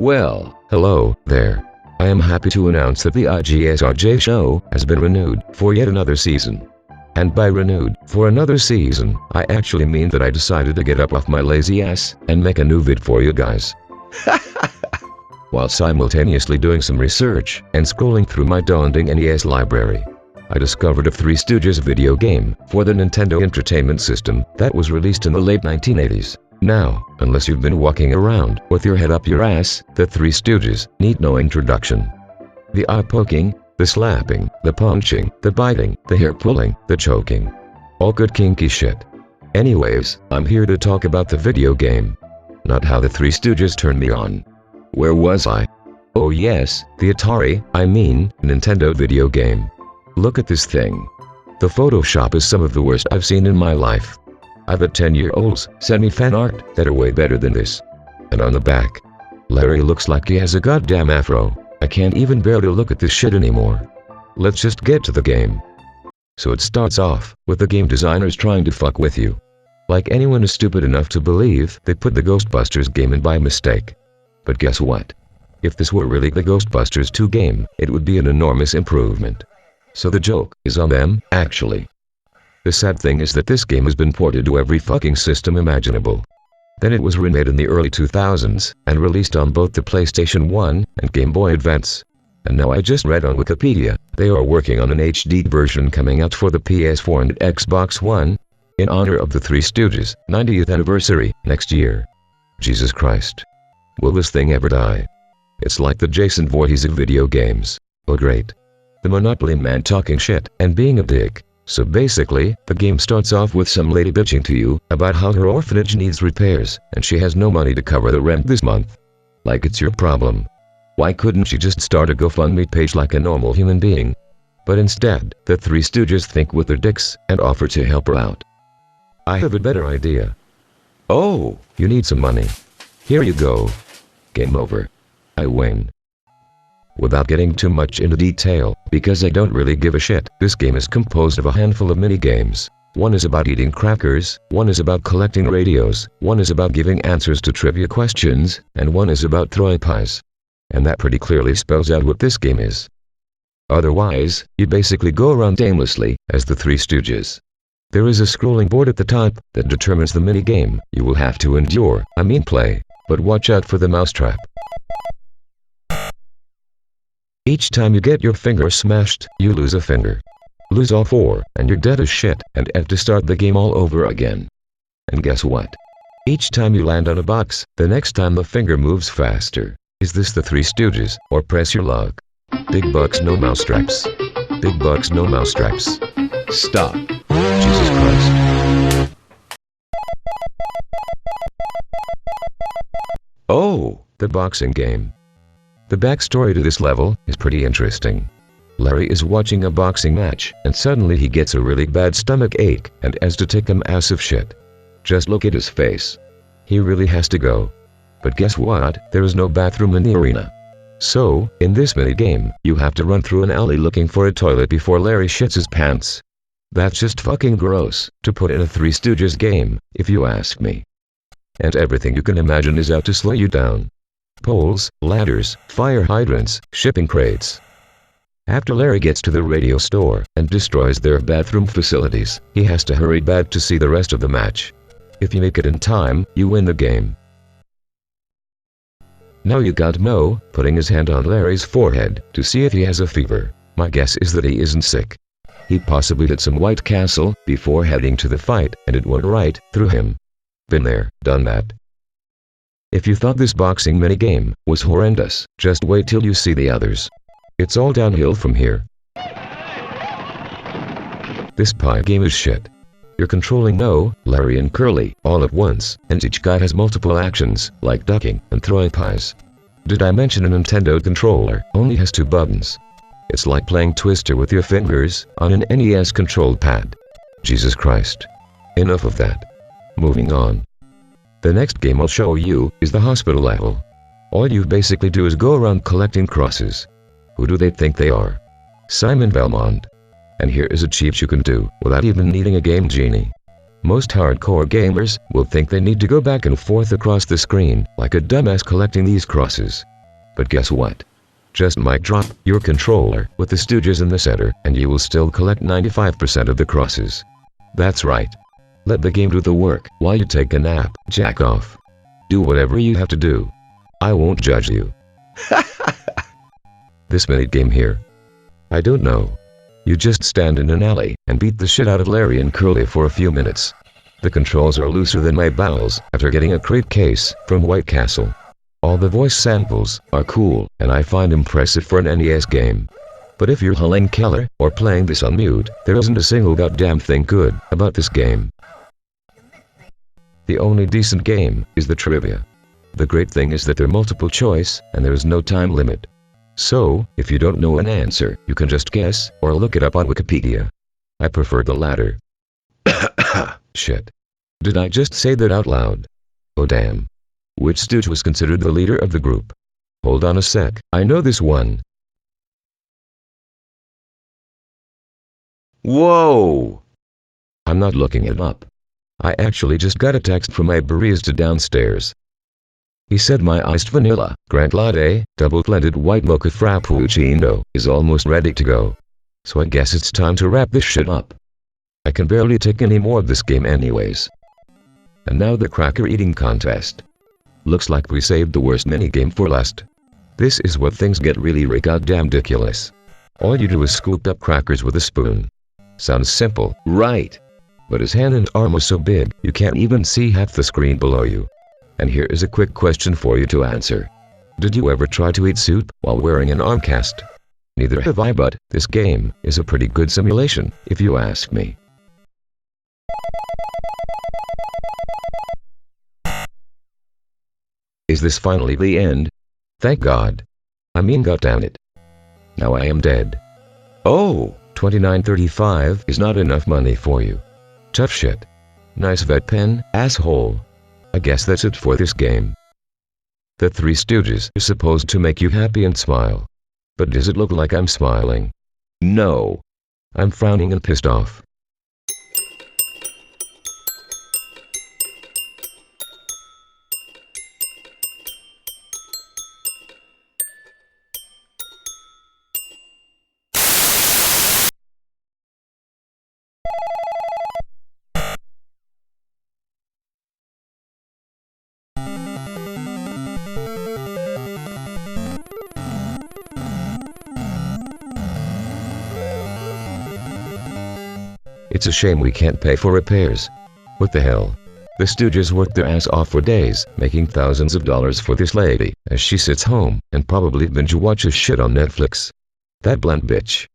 Well, hello there. I am happy to announce that the IGSRJ show has been renewed for yet another season. And by renewed for another season, I actually mean that I decided to get up off my lazy ass and make a new vid for you guys. While simultaneously doing some research and scrolling through my daunting NES library, I discovered a Three Stooges video game for the Nintendo Entertainment System that was released in the late 1980s. Now, unless you've been walking around with your head up your ass, the Three Stooges need no introduction. The eye-poking, the slapping, the punching, the biting, the hair-pulling, the choking. All good kinky shit. Anyways, I'm here to talk about the video game. Not how the Three Stooges turned me on. Where was I? Oh yes, the Atari, Nintendo video game. Look at this thing. The Photoshop is some of the worst I've seen in my life. I've had 10-year-olds send me fan art that are way better than this. And on the back, Larry looks like he has a goddamn afro. I can't even bear to look at this shit anymore. Let's just get to the game. So it starts off with the game designers trying to fuck with you. Like anyone is stupid enough to believe they put the Ghostbusters game in by mistake. But guess what? If this were really the Ghostbusters 2 game, it would be an enormous improvement. So the joke is on them, actually. The sad thing is that this game has been ported to every fucking system imaginable. Then it was remade in the early 2000s, and released on both the PlayStation 1 and Game Boy Advance. And now I just read on Wikipedia, they are working on an HD version coming out for the PS4 and Xbox One, in honor of the Three Stooges' 90th anniversary, next year. Jesus Christ. Will this thing ever die? It's like the Jason Voorhees of video games. Oh great. The Monopoly man talking shit and being a dick. So basically, the game starts off with some lady bitching to you about how her orphanage needs repairs and she has no money to cover the rent this month. Like it's your problem. Why couldn't she just start a GoFundMe page like a normal human being? But instead, the Three Stooges think with their dicks and offer to help her out. I have a better idea. Oh, you need some money. Here you go. Game over. I win. Without getting too much into detail, because I don't really give a shit, this game is composed of a handful of mini-games. One is about eating crackers, one is about collecting radios, one is about giving answers to trivia questions, and one is about throwing pies. And that pretty clearly spells out what this game is. Otherwise, you basically go around aimlessly, as the Three Stooges. There is a scrolling board at the top that determines the mini-game you will have to endure, play. But watch out for the mousetrap. Each time you get your finger smashed, you lose a finger. Lose all 4, and you're dead as shit, and have to start the game all over again. And guess what? Each time you land on a box, the next time the finger moves faster. Is this the Three Stooges, or press your luck? Big bucks, no mousetraps. Big bucks, no mousetraps. Stop. Jesus Christ. Oh, the boxing game. The backstory to this level is pretty interesting. Larry is watching a boxing match, and suddenly he gets a really bad stomach ache and has to take a massive shit. Just look at his face. He really has to go. But guess what? There is no bathroom in the arena. So, in this mini-game, you have to run through an alley looking for a toilet before Larry shits his pants. That's just fucking gross, to put in a Three Stooges game, if you ask me. And everything you can imagine is out to slow you down. Poles, ladders, fire hydrants, shipping crates. After Larry gets to the radio store and destroys their bathroom facilities, he has to hurry back to see the rest of the match. If you make it in time, you win the game. Now you got Mo putting his hand on Larry's forehead to see if he has a fever. My guess is that he isn't sick. He possibly hit some White Castle before heading to the fight, and it went right through him. Been there, done that. If you thought this boxing minigame was horrendous, just wait till you see the others. It's all downhill from here. This pie game is shit. You're controlling Mo, Larry and Curly all at once, and each guy has multiple actions, like ducking and throwing pies. Did I mention a Nintendo controller only has 2 buttons? It's like playing Twister with your fingers on an NES control pad. Jesus Christ. Enough of that. Moving on. The next game I'll show you is the hospital level. All you basically do is go around collecting crosses. Who do they think they are? Simon Belmont. And here is a cheat you can do without even needing a game genie. Most hardcore gamers will think they need to go back and forth across the screen like a dumbass collecting these crosses. But guess what? Just might drop your controller with the Stooges in the center, and you will still collect 95% of the crosses. That's right. Let the game do the work while you take a nap, jack off. Do whatever you have to do. I won't judge you. This minigame here. I don't know. You just stand in an alley and beat the shit out of Larry and Curly for a few minutes. The controls are looser than my bowels after getting a crate case from White Castle. All the voice samples are cool, and I find impressive for an NES game. But if you're Helen Keller or playing this on mute, there isn't a single goddamn thing good about this game. The only decent game is the trivia. The great thing is that they're multiple choice, and there is no time limit. So, if you don't know an answer, you can just guess, or look it up on Wikipedia. I prefer the latter. Shit. Did I just say that out loud? Oh damn. Which Stooge was considered the leader of the group? Hold on a sec, I know this one. Whoa! I'm not looking it up. I actually just got a text from my barista downstairs. He said my iced vanilla, Grant Latte, double-blended white mocha frappuccino is almost ready to go. So I guess it's time to wrap this shit up. I can barely take any more of this game anyways. And now the cracker eating contest. Looks like we saved the worst minigame for last. This is what things get really goddamn ridiculous. All you do is scoop up crackers with a spoon. Sounds simple, right? But his hand and arm are so big, you can't even see half the screen below you. And here is a quick question for you to answer. Did you ever try to eat soup while wearing an arm cast? Neither have I, but this game is a pretty good simulation, if you ask me. Is this finally the end? Thank God. I mean, goddammit. Now I am dead. Oh, $29.35 is not enough money for you. Tough shit. Nice vet pen, asshole. I guess that's it for this game. The Three Stooges is supposed to make you happy and smile. But does it look like I'm smiling? No. I'm frowning and pissed off. It's a shame we can't pay for repairs. What the hell? The Stooges worked their ass off for days, making thousands of dollars for this lady, as she sits home and probably binge watches shit on Netflix. That blunt bitch.